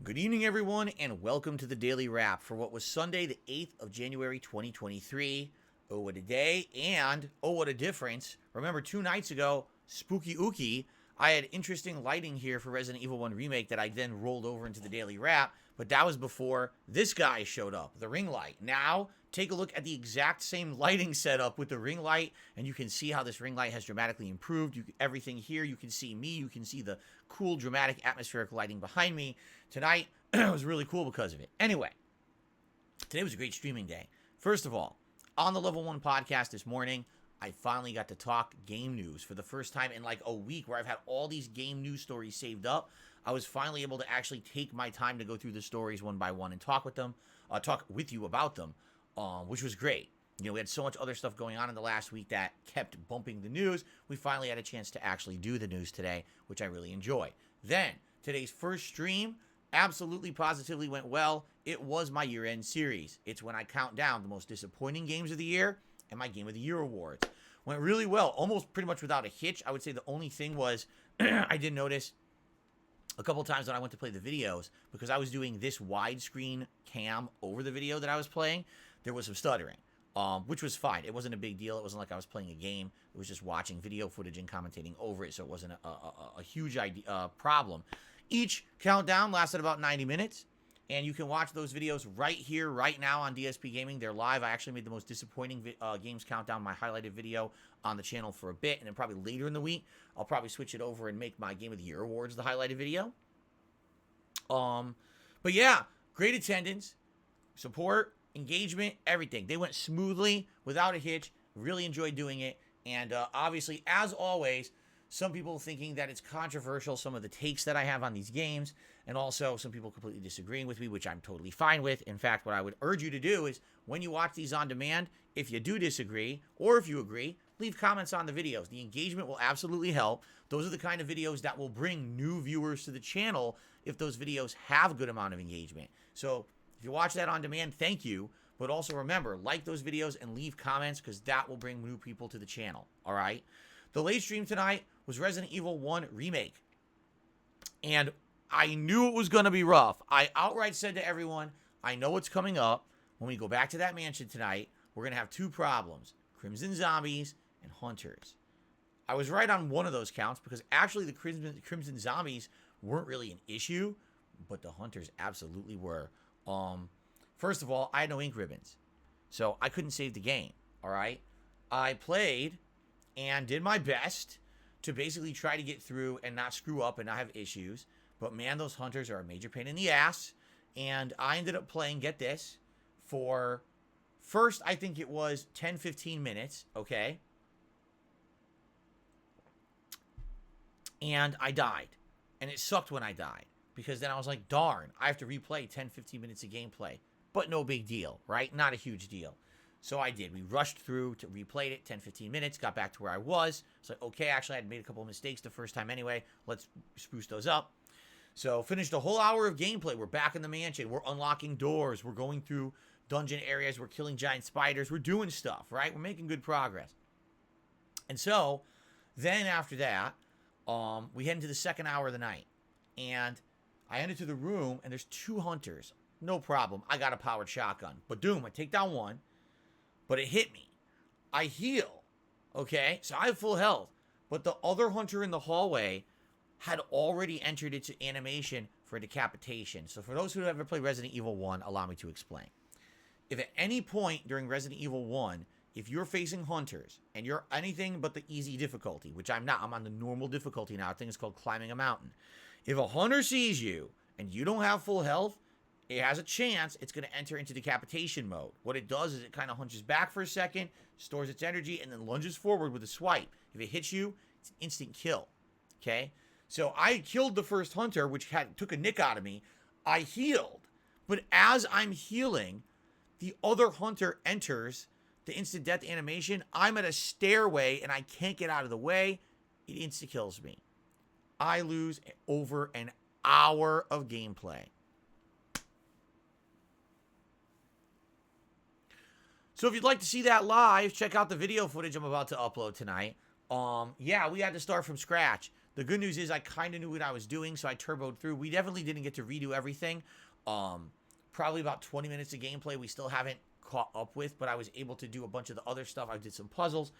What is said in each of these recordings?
Good evening, everyone, and welcome to the Daily Wrap for what was Sunday, the 8th of January, 2023. Oh, what a day, and oh, what a difference. Remember, 2 nights ago, Spooky Ookie, I had interesting lighting here for Resident Evil 1 Remake that I then rolled over into the Daily Wrap, but that was before this guy showed up, the ring light. Now, take a look at the exact same lighting setup with the ring light, and you can see how this ring light has dramatically improved. Everything here, you can see me, you can see the cool, dramatic, atmospheric lighting behind me. Tonight was really cool because of it. Anyway, today was a great streaming day. First of all, on the Level 1 podcast this morning, I finally got to talk game news for the first time in like a week, where I've had all these game news stories saved up. I was finally able to actually take my time to go through the stories one by one and talk with you about them, which was great. You know, we had so much other stuff going on in the last week that kept bumping the news. We finally had a chance to actually do the news today, which I really enjoy. Then, today's first stream absolutely positively went well. It was my year-end series. It's when I count down the most disappointing games of the year and my Game of the Year awards. Went really well, almost pretty much without a hitch. I would say the only thing was I did notice a couple times when I went to play the videos, because I was doing this widescreen cam over the video that I was playing, there was some stuttering, which was fine. It wasn't a big deal. It wasn't like I was playing a game. It was just watching video footage and commentating over it, so it wasn't a huge problem. Each countdown lasted about 90 minutes, and you can watch those videos right here, right now on DSPGaming. They're live. I actually made the most disappointing games countdown, my highlighted video, on the channel for a bit, and then probably later in the week, I'll probably switch it over and make my Game of the Year awards the highlighted video. But yeah, great attendance, support, engagement, everything. They went smoothly, without a hitch. Really enjoyed doing it, and obviously, as always, some people thinking that it's controversial, some of the takes that I have on these games, and also some people completely disagreeing with me, which I'm totally fine with. In fact, what I would urge you to do is, when you watch these on demand, if you do disagree, or if you agree, leave comments on the videos. The engagement will absolutely help. Those are the kind of videos that will bring new viewers to the channel if those videos have a good amount of engagement. So if you watch that on demand, thank you. But also remember, like those videos and leave comments, because that will bring new people to the channel, all right? The late stream tonight was Resident Evil 1 Remake. And I knew it was going to be rough. I outright said to everyone, I know what's coming up. When we go back to that mansion tonight, we're going to have two problems: Crimson Zombies and Hunters. I was right on one of those counts, because actually the Crimson Zombies weren't really an issue, but the Hunters absolutely were. First of all, I had no ink ribbons, so I couldn't save the game, all right? I played and did my best to basically try to get through and not screw up and not have issues. But man, those Hunters are a major pain in the ass. And I ended up playing, get this, for first, I think it was 10-15 minutes, okay? And I died. And it sucked when I died, because then I was like, darn, I have to replay 10-15 minutes of gameplay. But no big deal, right? Not a huge deal. So I did. We rushed through to replayed it, 10-15 minutes, got back to where I was. It's like, okay, actually, I had made a couple of mistakes the first time anyway. Let's spruce those up. So finished a whole hour of gameplay. We're back in the mansion. We're unlocking doors. We're going through dungeon areas. We're killing giant spiders. We're doing stuff, right? We're making good progress. And so then after that, we head into the second hour of the night. And I enter to the room, and there's two Hunters. No problem. I got a powered shotgun. But doom, I take down one. But it hit me. I heal. Okay? So I have full health. But the other Hunter in the hallway had already entered into animation for decapitation. So for those who have ever played Resident Evil 1, allow me to explain. If at any point during Resident Evil 1, if you're facing Hunters and you're anything but the easy difficulty, which I'm not, I'm on the normal difficulty now. I think it's called climbing a mountain. If a Hunter sees you and you don't have full health, it has a chance it's going to enter into decapitation mode. What it does is it kind of hunches back for a second, stores its energy, and then lunges forward with a swipe. If it hits you, it's an instant kill. Okay? So I killed the first Hunter, which took a nick out of me. I healed. But as I'm healing, the other Hunter enters the instant death animation. I'm at a stairway, and I can't get out of the way. It insta-kills me. I lose over an hour of gameplay. So if you'd like to see that live, check out the video footage I'm about to upload tonight. Yeah, we had to start from scratch. The good news is I kind of knew what I was doing, so I turboed through. We definitely didn't get to redo everything. Probably about 20 minutes of gameplay we still haven't caught up with, but I was able to do a bunch of the other stuff. I did some puzzles.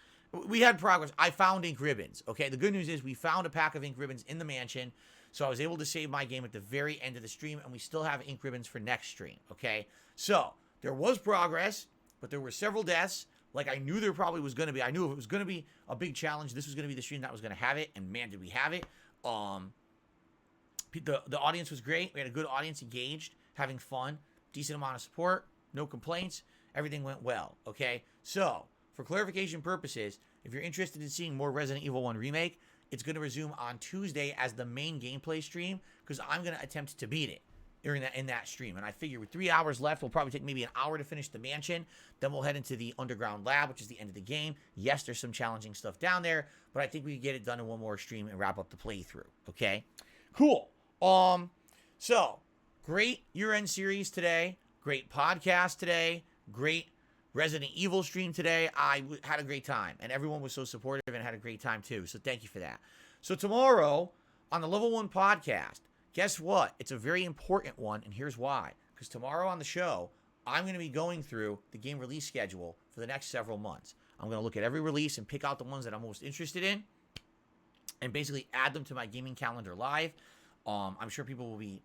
We had progress. I found ink ribbons, okay? The good news is we found a pack of ink ribbons in the mansion, so I was able to save my game at the very end of the stream, and we still have ink ribbons for next stream, okay? So, there was progress, but there were several deaths. Like I knew there probably was going to be. I knew if it was going to be a big challenge, this was going to be the stream that was going to have it, and man, did we have it. The audience was great. We had a good audience engaged, having fun, decent amount of support, no complaints. Everything went well, okay? So, for clarification purposes, if you're interested in seeing more Resident Evil 1 Remake, it's going to resume on Tuesday as the main gameplay stream, because I'm going to attempt to beat it in that stream. And I figure with 3 hours left, we'll probably take maybe an hour to finish the mansion. Then we'll head into the underground lab, which is the end of the game. Yes, there's some challenging stuff down there, but I think we can get it done in one more stream and wrap up the playthrough, okay? Cool. So, great year-end series today. Great podcast today. Great Resident Evil stream today. I had a great time, and everyone was so supportive and had a great time too, so thank you for that. So tomorrow, on the Level 1 podcast, guess what? It's a very important one, and here's why. Because tomorrow on the show, I'm going to be going through the game release schedule for the next several months. I'm going to look at every release and pick out the ones that I'm most interested in and basically add them to my gaming calendar live. I'm sure people will be,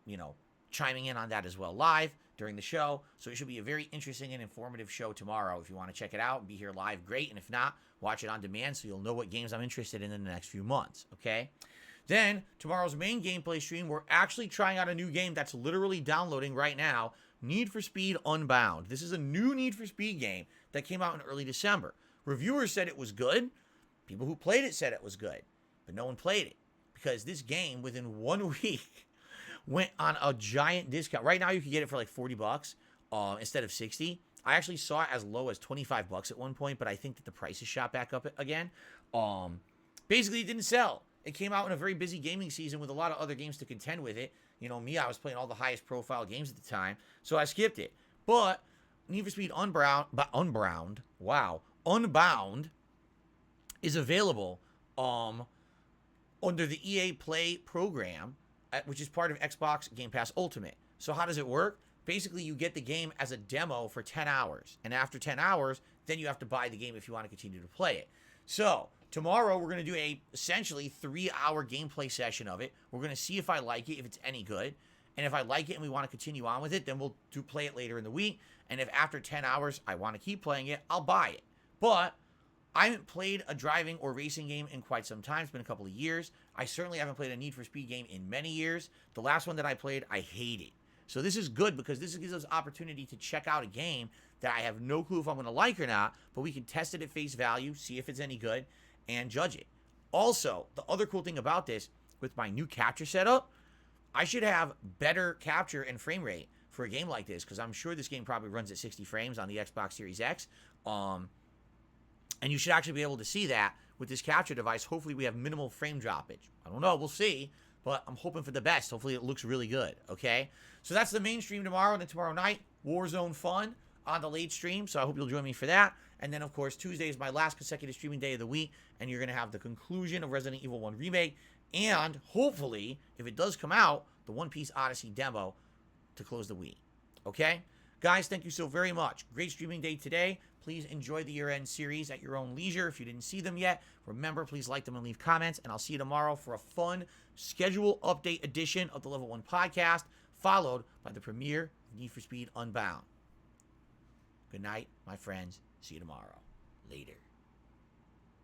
chiming in on that as well live during the show. So it should be a very interesting and informative show tomorrow. If you want to check it out and be here live, great. And if not, watch it on demand so you'll know what games I'm interested in the next few months, okay? Then, tomorrow's main gameplay stream, we're actually trying out a new game that's literally downloading right now, Need for Speed Unbound. This is a new Need for Speed game that came out in early December. Reviewers said it was good. People who played it said it was good. But no one played it because this game, within 1 week, went on a giant discount. Right now, you can get it for like $40 instead of 60. I actually saw it as low as $25 at one point, but I think that the prices shot back up again. Basically, it didn't sell. It came out in a very busy gaming season with a lot of other games to contend with it. Me, I was playing all the highest profile games at the time, so I skipped it. But Need for Speed Unbound is available under the EA Play program, which is part of Xbox Game Pass Ultimate. So how does it work? Basically, you get the game as a demo for 10 hours. And after 10 hours, then you have to buy the game if you want to continue to play it. So, tomorrow, we're going to do a essentially 3-hour gameplay session of it. We're going to see if I like it, if it's any good. And if I like it and we want to continue on with it, then we'll play it later in the week. And if after 10 hours I want to keep playing it, I'll buy it. But I haven't played a driving or racing game in quite some time. It's been a couple of years. I certainly haven't played a Need for Speed game in many years. The last one that I played, I hated. So this is good because this gives us opportunity to check out a game that I have no clue if I'm going to like or not, but we can test it at face value, see if it's any good, and judge it. Also, the other cool thing about this, with my new capture setup, I should have better capture and frame rate for a game like this, because I'm sure this game probably runs at 60 frames on the Xbox Series X. And you should actually be able to see that with this capture device. Hopefully we have minimal frame droppage. I don't know, we'll see, but I'm hoping for the best. Hopefully it looks really good, okay? So that's the main stream tomorrow, and then tomorrow night, Warzone Fun on the late stream, so I hope you'll join me for that. And then, of course, Tuesday is my last consecutive streaming day of the week, and you're going to have the conclusion of Resident Evil 1 Remake, and hopefully, if it does come out, the One Piece Odyssey demo to close the week, okay? Guys, thank you so very much. Great streaming day today. Please enjoy the year-end series at your own leisure. If you didn't see them yet, remember, please like them and leave comments, and I'll see you tomorrow for a fun schedule update edition of the Level 1 podcast, followed by the premiere of Need for Speed Unbound. Good night, my friends. See you tomorrow. Later.